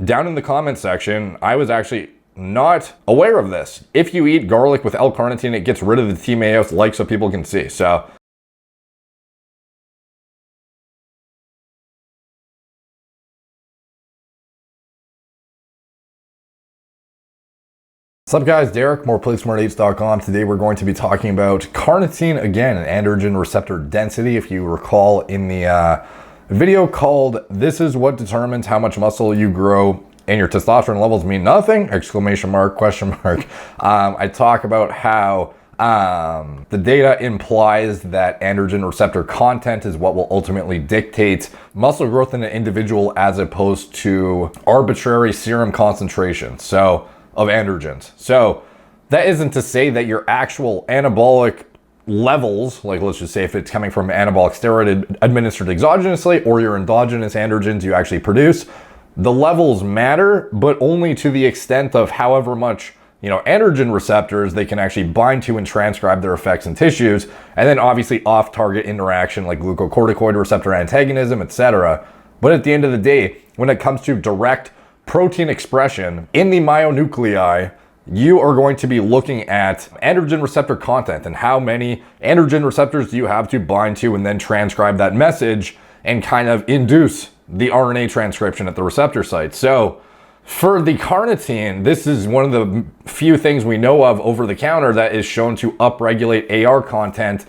down in the comment section, I was actually not aware of this. If you eat garlic with L-Carnitine, it gets rid of the TMAO, like so people can see. So what's up guys, Derek, moreplaysmarteats.com. Today we're going to be talking about carnitine again, and androgen receptor density. If you recall in the video called "This is what determines how much muscle you grow and your testosterone levels mean nothing!" Exclamation mark, question mark. I talk about how the data implies that androgen receptor content is what will ultimately dictate muscle growth in an individual as opposed to arbitrary serum concentration of androgens. So that isn't to say that your actual anabolic levels, like let's just say if it's coming from anabolic steroid administered exogenously or your endogenous androgens you actually produce, the levels matter, but only to the extent of however much, androgen receptors they can actually bind to and transcribe their effects in tissues, and then obviously off-target interaction like glucocorticoid receptor antagonism, etc. But at the end of the day, when it comes to direct protein expression in the myonuclei, you are going to be looking at androgen receptor content and how many androgen receptors do you have to bind to and then transcribe that message and kind of induce the RNA transcription at the receptor site. So for the carnitine, this is one of the few things we know of over the counter that is shown to upregulate AR content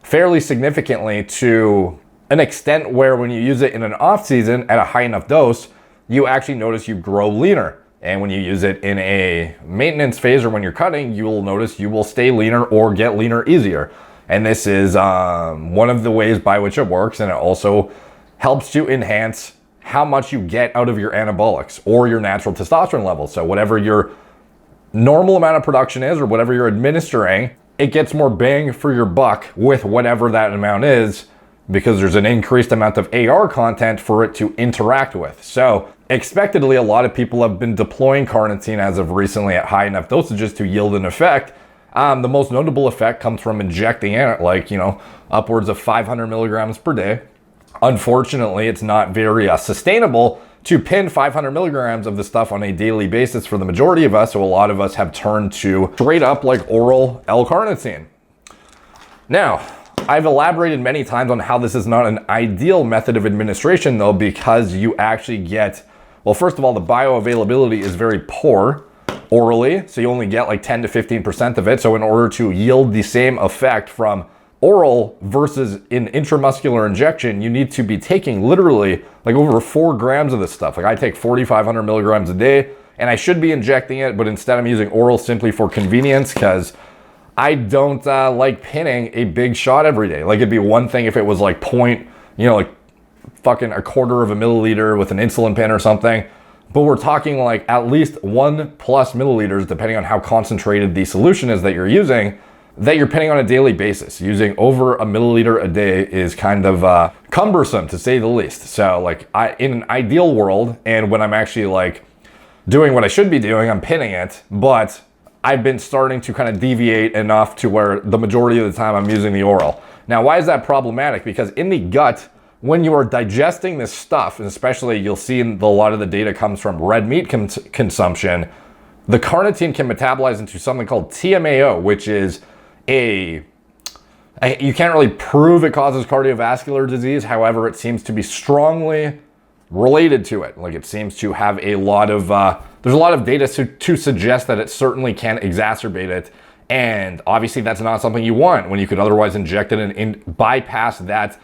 fairly significantly, to an extent where when you use it in an off season at a high enough dose, you actually notice you grow leaner. And when you use it in a maintenance phase or when you're cutting, you will notice you will stay leaner or get leaner easier. And this is one of the ways by which it works. And it also helps to enhance how much you get out of your anabolics or your natural testosterone levels. So whatever your normal amount of production is or whatever you're administering, it gets more bang for your buck with whatever that amount is, because there's an increased amount of AR content for it to interact with. So expectedly, a lot of people have been deploying carnitine as of recently at high enough dosages to yield an effect. The most notable effect comes from injecting it at upwards of 500 milligrams per day. Unfortunately, it's not very sustainable to pin 500 milligrams of the stuff on a daily basis for the majority of us. So a lot of us have turned to straight up like oral L-Carnitine. Now, I've elaborated many times on how this is not an ideal method of administration though, because you actually get, well, first of all, the bioavailability is very poor orally. So you only get like 10 to 15% of it. So in order to yield the same effect from oral versus in intramuscular injection, you need to be taking literally like over 4 grams of this stuff. Like I take 4,500 milligrams a day and I should be injecting it, but instead I'm using oral simply for convenience, because I don't like pinning a big shot every day. Like it'd be one thing if it was like like fucking a quarter of a milliliter with an insulin pen or something. But we're talking like at least 1+ milliliters, depending on how concentrated the solution is that you're using, that you're pinning on a daily basis. Using over a milliliter a day is kind of cumbersome, to say the least. So like in an ideal world, and when I'm actually like doing what I should be doing, I'm pinning it, but I've been starting to kind of deviate enough to where the majority of the time I'm using the oral. Now, why is that problematic? Because in the gut, when you are digesting this stuff, and especially you'll see a lot of the data comes from red meat consumption, the carnitine can metabolize into something called TMAO, which is you can't really prove it causes cardiovascular disease. However, it seems to be strongly related to it. Like it seems to have a lot of, there's a lot of data to suggest that it certainly can exacerbate it. And obviously that's not something you want when you could otherwise inject it and bypass that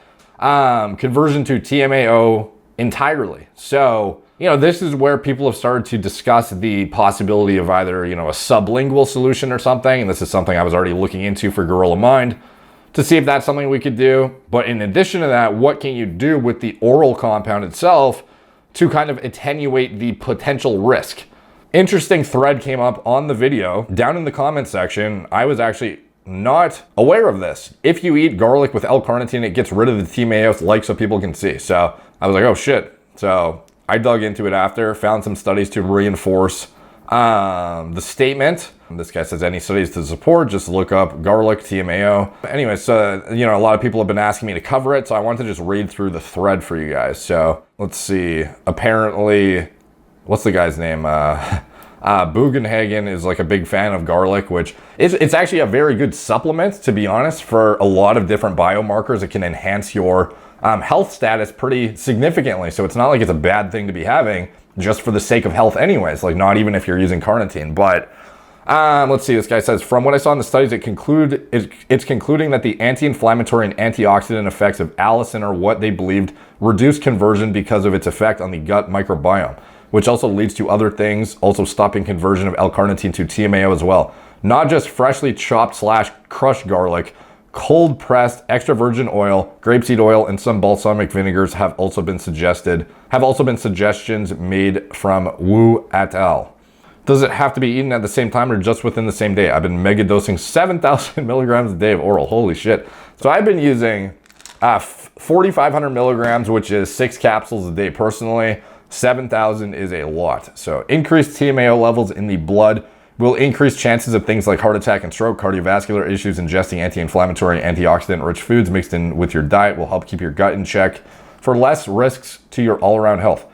conversion to TMAO entirely. So, this is where people have started to discuss the possibility of either, a sublingual solution or something. And this is something I was already looking into for Gorilla Mind to see if that's something we could do. But in addition to that, what can you do with the oral compound itself to kind of attenuate the potential risk? Interesting thread came up on the video down in the comment section. I was actually not aware of this. If you eat garlic with L-Carnitine, it gets rid of the TMAO, like so people can see. So I was like, oh shit. So I dug into it after, found some studies to reinforce the statement. This guy says any studies to support, just look up garlic TMAO. Anyway, so, a lot of people have been asking me to cover it, so I want to just read through the thread for you guys. So let's see. Apparently, what's the guy's name? Bugenhagen is like a big fan of garlic, which it's actually a very good supplement, to be honest, for a lot of different biomarkers. It can enhance your health status pretty significantly. So it's not like it's a bad thing to be having just for the sake of health anyways, like not even if you're using carnitine. But let's see, this guy says, from what I saw in the studies, it's concluding that the anti-inflammatory and antioxidant effects of allicin are what they believed reduced conversion because of its effect on the gut microbiome, which also leads to other things, also stopping conversion of L-Carnitine to TMAO as well. Not just freshly chopped / crushed garlic, cold pressed extra virgin oil, grapeseed oil, and some balsamic vinegars have also been suggestions made from Wu et al. Does it have to be eaten at the same time or just within the same day? I've been mega dosing 7,000 milligrams a day of oral. Holy shit. So I've been using 4,500 milligrams, which is 6 capsules a day personally. 7,000 is a lot. So increased TMAO levels in the blood will increase chances of things like heart attack and stroke, cardiovascular issues. Ingesting anti-inflammatory, antioxidant-rich foods mixed in with your diet will help keep your gut in check for less risks to your all-around health.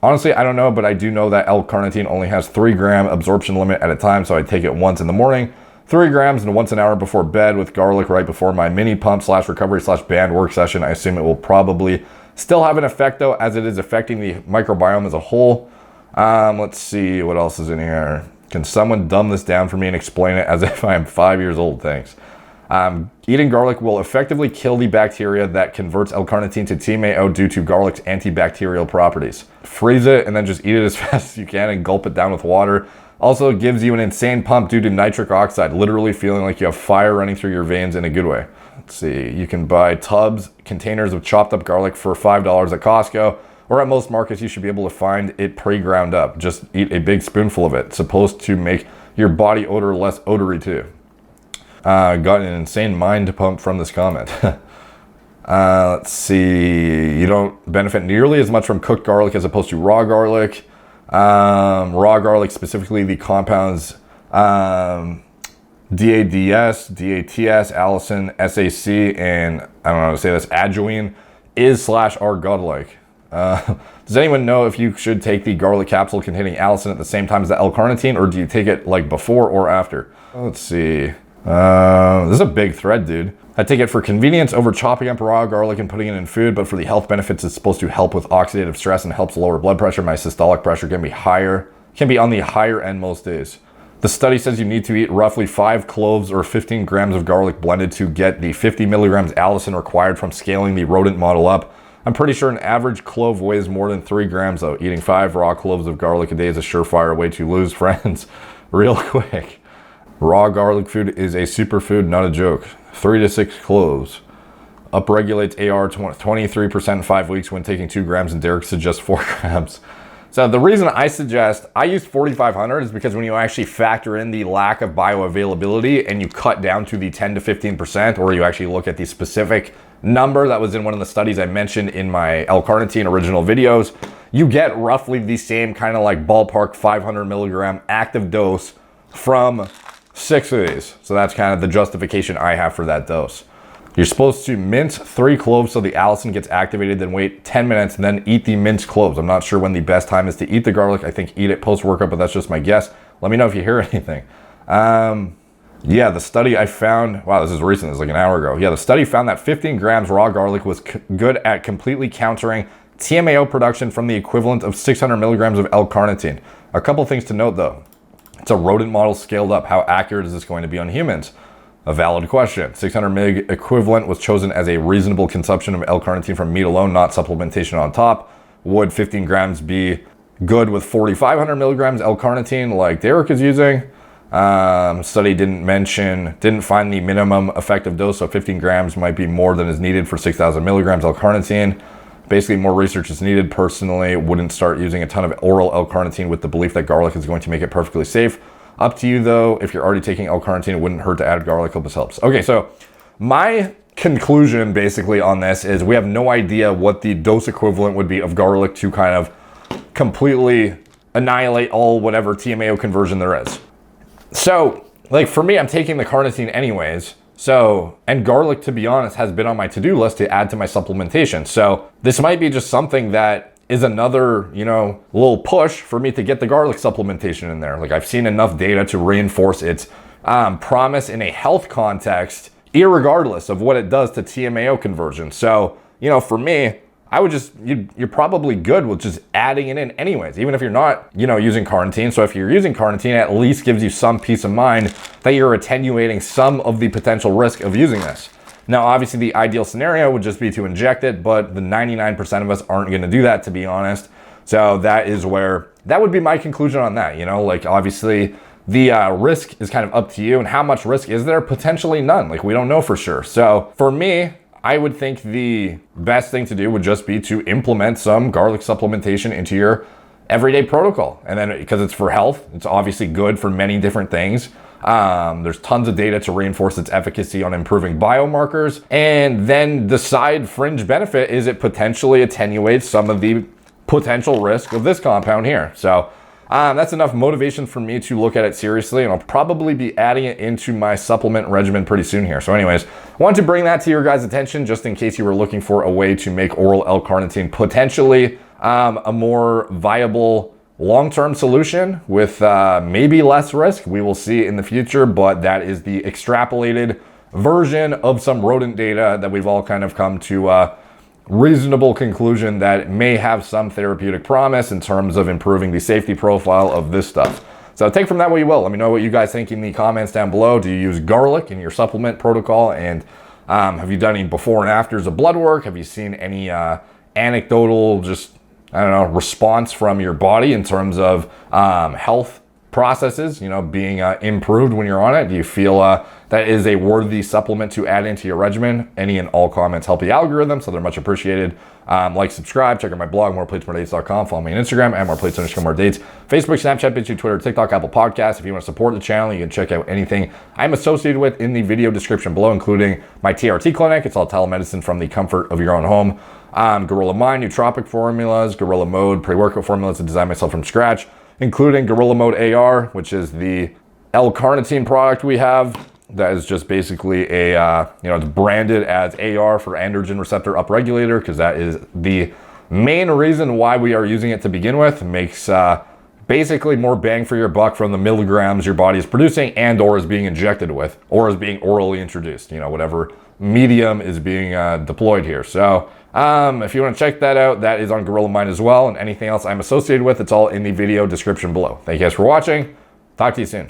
Honestly, I don't know, but I do know that L-Carnitine only has 3-gram absorption limit at a time, so I take it once in the morning, 3 grams, and once an hour before bed with garlic right before my mini pump / recovery / band work session. I assume it will probably still have an effect though, as it is affecting the microbiome as a whole. Let's see what else is in here. Can someone dumb this down for me and explain it as if I am 5 years old? Thanks. Eating garlic will effectively kill the bacteria that converts L-Carnitine to TMAO due to garlic's antibacterial properties. Freeze it and then just eat it as fast as you can and gulp it down with water. Also gives you an insane pump due to nitric oxide, literally feeling like you have fire running through your veins in a good way. Let's see, you can buy containers of chopped up garlic for $5 at Costco, or at most markets you should be able to find it pre-ground up. Just eat a big spoonful of it. It's supposed to make your body odor less odory too. Got an insane mind pump from this comment. Let's see, you don't benefit nearly as much from cooked garlic as opposed to raw garlic. Raw garlic, specifically the compounds DADS, DATS, allicin, SAC, and I don't know how to say this, adjoine, are godlike. Does anyone know if you should take the garlic capsule containing allicin at the same time as the L-Carnitine, or do you take it like before or after? Let's see. This is a big thread, dude. I take it for convenience over chopping up raw garlic and putting it in food, but for the health benefits, it's supposed to help with oxidative stress and helps lower blood pressure. My systolic pressure can be on the higher end most days. The study says you need to eat roughly 5 cloves or 15 grams of garlic blended to get the 50 milligrams allicin required from scaling the rodent model up. I'm pretty sure an average clove weighs more than 3 grams though. Eating 5 raw cloves of garlic a day is a surefire way to lose friends real quick. Raw garlic food is a superfood, not a joke. 3 to 6 cloves. Upregulates AR 23% in 5 weeks when taking 2 grams, and Derek suggests 4 grams. So the reason I use 4,500 is because when you actually factor in the lack of bioavailability and you cut down to the 10 to 15%, or you actually look at the specific number that was in one of the studies I mentioned in my L-Carnitine original videos, you get roughly the same kind of like ballpark 500 milligram active dose from 6 of these. So that's kind of the justification I have for that dose. You're supposed to mince 3 cloves so the allicin gets activated, then wait 10 minutes and then eat the minced cloves. I'm not sure when the best time is to eat the garlic. I think eat it post-workout, but that's just my guess. Let me know if you hear anything. Yeah, the study I found, wow, this is recent, this is like an hour ago. Yeah, the study found that 15 grams raw garlic was good at completely countering TMAO production from the equivalent of 600 milligrams of L-Carnitine. A couple things to note though. It's a rodent model scaled up. How accurate is this going to be on humans? A valid question. 600 mg equivalent was chosen as a reasonable consumption of L-Carnitine from meat alone, not supplementation on top. Would 15 grams be good with 4,500 milligrams L-Carnitine like Derek is using? Study didn't find the minimum effective dose, so 15 grams might be more than is needed for 6,000 milligrams L-Carnitine. Basically, more research is needed. Personally, wouldn't start using a ton of oral L-Carnitine with the belief that garlic is going to make it perfectly safe. Up to you though. If you're already taking L-Carnitine, it wouldn't hurt to add garlic. Hope this helps. Okay, so my conclusion basically on this is we have no idea what the dose equivalent would be of garlic to kind of completely annihilate all whatever TMAO conversion there is. So, like for me, I'm taking the carnitine anyways. So, and garlic, to be honest, has been on my to-do list to add to my supplementation. So this might be just something that is another, little push for me to get the garlic supplementation in there. Like, I've seen enough data to reinforce its promise in a health context, irregardless of what it does to TMAO conversion. So, for me, I would you're probably good with just adding it in anyways, even if you're not, using carnitine. So if you're using carnitine, it at least gives you some peace of mind that you're attenuating some of the potential risk of using this. Now, obviously the ideal scenario would just be to inject it, but the 99% of us aren't going to do that, to be honest. So that would be my conclusion on that. Like, obviously the risk is kind of up to you, and how much risk is there? Potentially none. Like, we don't know for sure. So for me, I would think the best thing to do would just be to implement some garlic supplementation into your everyday protocol. And then, because it's for health, it's obviously good for many different things. There's tons of data to reinforce its efficacy on improving biomarkers. And then the side fringe benefit is it potentially attenuates some of the potential risk of this compound here. So that's enough motivation for me to look at it seriously, and I'll probably be adding it into my supplement regimen pretty soon here. So anyways, I wanted to bring that to your guys' attention just in case you were looking for a way to make oral L-Carnitine potentially a more viable long-term solution with maybe less risk. We will see in the future, but that is the extrapolated version of some rodent data that we've all kind of come to reasonable conclusion that it may have some therapeutic promise in terms of improving the safety profile of this stuff. So take from that what you will. Let me know what you guys think in the comments down below. Do you use garlic in your supplement protocol? And have you done any before and afters of blood work? Have you seen any anecdotal, response from your body in terms of health processes, being improved when you're on it? Do you feel that is a worthy supplement to add into your regimen? Any and all comments help the algorithm, so they're much appreciated. Like, subscribe, check out my blog, moreplates.com. Follow me on Instagram at moreplates_moredates. Facebook, Snapchat, BitChute, Twitter, TikTok, Apple Podcasts. If you want to support the channel, you can check out anything I'm associated with in the video description below, including my TRT clinic. It's all telemedicine from the comfort of your own home. Gorilla Mind, nootropic formulas, Gorilla Mode, pre-workout formulas to design myself from scratch, including Gorilla Mode AR, which is the L-Carnitine product we have. That is just basically it's branded as AR for androgen receptor upregulator, because that is the main reason why we are using it to begin with. It makes basically more bang for your buck from the milligrams your body is producing and or is being injected with, or is being orally introduced, whatever medium is being deployed here. So if you want to check that out, that is on Gorilla Mind as well, and anything else I'm associated with, it's all in the video description below. Thank you guys for watching. Talk to you soon.